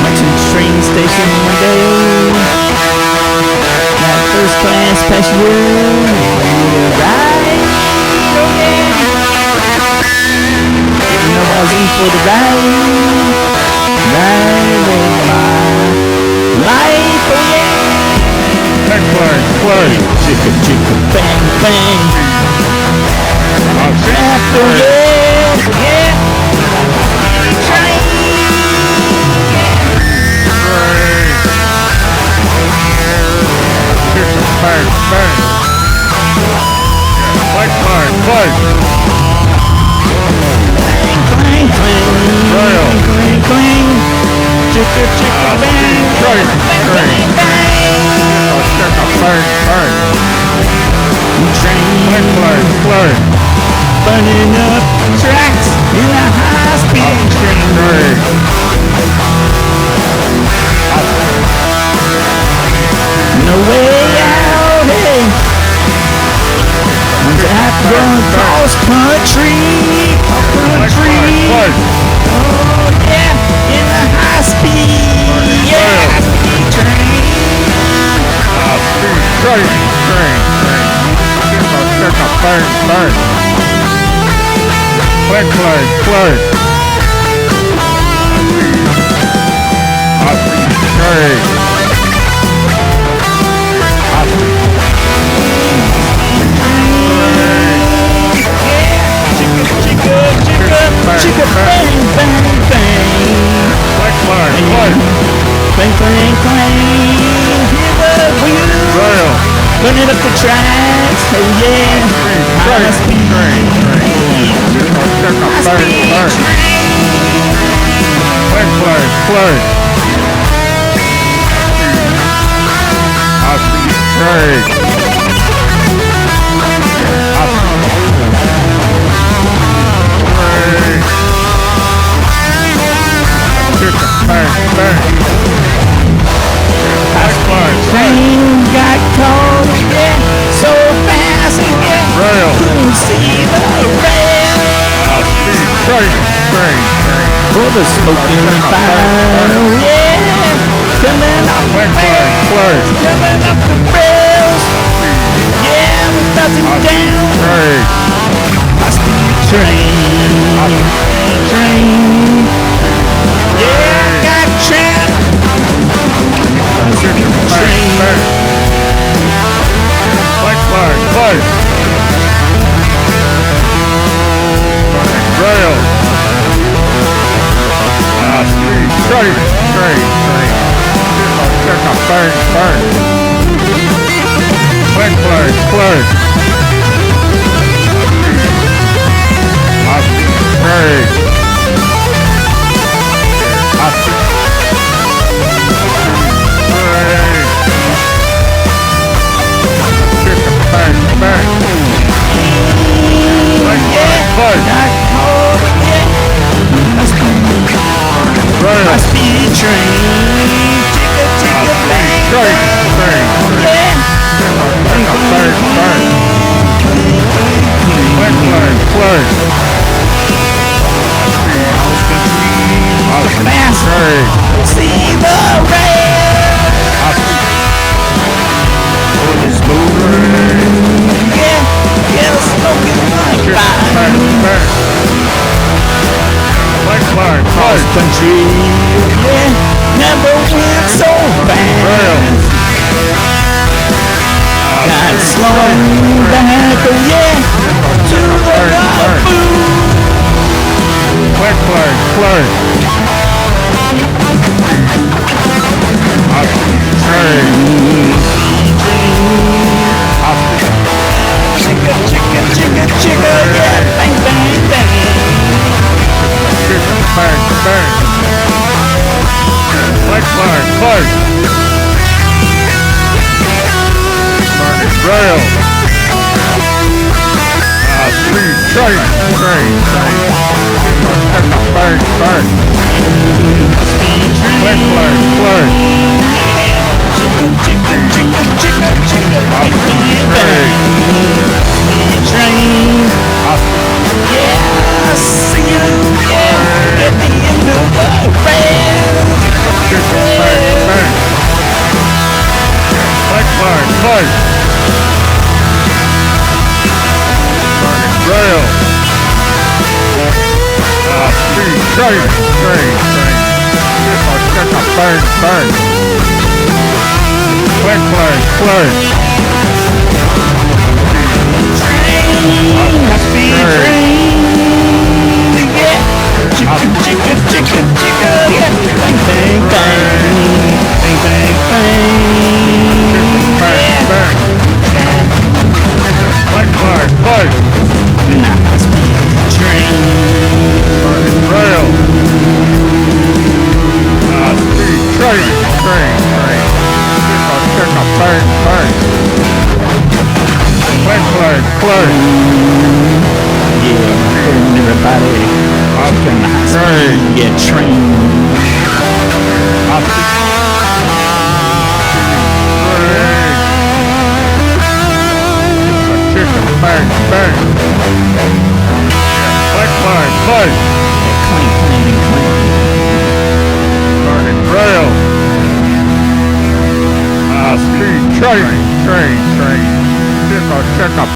Went to the train station one day. Got first class passenger. Ride. Oh yeah. Didn't know I was in for the ride. Ride of my life. Oh yeah. Bang, Chicka chicka bang bang. Trap. Oh yeah. Yeah. Train. bang, bang. Clang, clang, clang. Clang, clang, Rail. clang, clang. Chicka, chicka, bang, Train, bang, train. bang, bang. Bang, bang. Train, Clang, clang, clang. burning up tracks in a high-speed train. Train. No way out, hey. I'm gonna run cross country, Clang. Oh yeah, in a high-speed, yeah, high-speed train. Train, train, train. Bang, bang. Clang, clang, clang. Train. Chicka bang bang bang. Clang, clang, clang. Bang bang clang. Hear the wheels Rail. running up the tracks. Oh yeah. High speed Train, train. high Bang, speed bang. train. Clang, clang, clang. Train. Bang, bang. Train got caught again so fast again. Rail. Couldn't see the rail. Train, train, train. For the smoking fire, oh yeah. Coming up the rails, coming up the rails. Yeah, we're bouncing down. Train. High speed train, train. Yeah, got Trem. Bang, bang. Clang, rail. Train, train, train. Bang, bang. Clang, clang. Train. Bang, bang. High speed train, chicka chicka bang Train, bang. train, Yeah. bang, bang. Clang, Fast. train. See the rail. Yeah, yeah, smoking like fire. Bang, bang. Clang, Cross country, yeah, never went so fast. Got slow back, oh yeah, to the boom. Clang. Train. Chicka, chicka, chicka, chicka, yeah, bang, bang, bang. Bang, bang. Clang. Rail. Speed train. Bang, bang. Clang. Chicka, chicka, chicka, chicka, bang, bang, bang. Train, yeah, see train, train, train. Burn, burn. Clerk, clerk, clerk. High speed train. Yeah. Chicka, chicka, chicka, chicka. Yeah. Bang, bang, bang. Bang, bang, bang. Burn, burn. Clerk, clerk, clerk. High speed train. Burning rail. Speed train, train, train. Burn, burn. Clerk, clerk, clerk. Yeah, everybody. Train. Yeah, train. Chicken, burn, burn. Clerk, clerk, clerk. Clank, clank, clank. Burning rail. Speed train, train, train. Check